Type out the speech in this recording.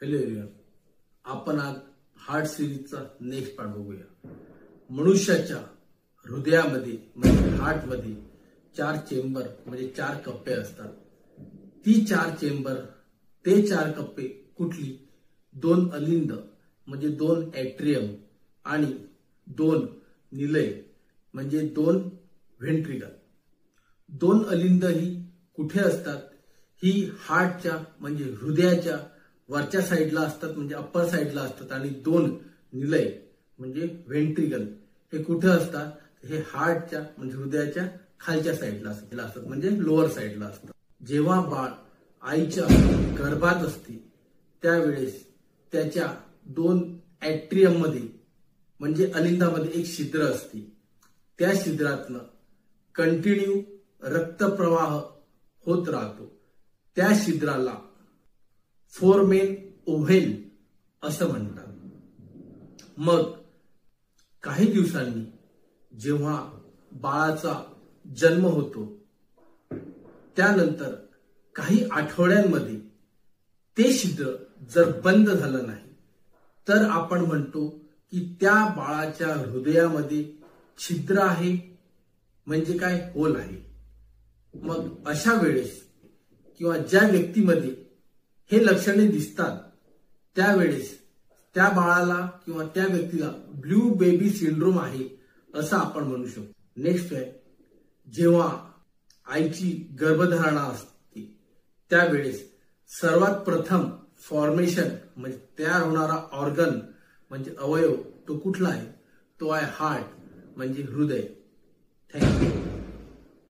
Hello everyone, आपण आज heart सिरीजचा next part बघूया। मनुष्याच्या हृदयामध्ये म्हणजे हार्टमध्ये 4 चेंबर म्हणजे 4 कप्पे असतात। ती 4 चेंबर ते 4 कप्पे कुठली? 2 अलिंद म्हणजे 2 एट्रियम आणि 2 निलय म्हणजे 2 व्हेंट्रिकल। 2 अलिंद ही कुठे असतात? ही हार्टच्या म्हणजे हृदयाच्या वरच्या साईडला असतात म्हणजे अप्पर साईडला असतात आणि 2 निलय म्हणजे व्हेंट्रिकल हे कुठे असतात? हे हार्टच्या म्हणजे हृदयाच्या खालच्या साईडला असतात म्हणजे लोअर साईडला असतात। जेव्हा बाळ आईच्या गर्भात असते त्यावेळेस त्याच्या 2 एट्रियम मध्ये म्हणजे अलिंदामध्ये एक छिद्र असते। त्या छिद्रातनं कंटिन्यू रक्तप्रवाह होत राहतो। त्या छिद्राला फोरमेन ओव्हेल असं म्हणतात। मग काही दिवसांनी जेव्हा बाळाचा जन्म होतो त्यानंतर काही आठवड्यांमध्ये ते छिद्र जर बंद झालं नाही तर आपण म्हणतो की त्या बाळाच्या हृदयामध्ये छिद्र आहे म्हणजे काय, होल आहे। मग अशा वेळेस किंवा ज्या व्यक्तीमध्ये हे लक्षणे दिसतात त्यावेळेस त्या बाळाला किंवा त्या व्यक्तीला ब्लू बेबी सिंड्रोम आहे असं आपण म्हणू शकतो। नेक्स्ट आहे, जेव्हा आईची गर्भधारणा असते त्यावेळेस सर्वात प्रथम फॉर्मेशन म्हणजे तयार होणारा ऑर्गन म्हणजे अवयव तो कुठला आहे? तो आहे हार्ट म्हणजे हृदय। थँक्यू।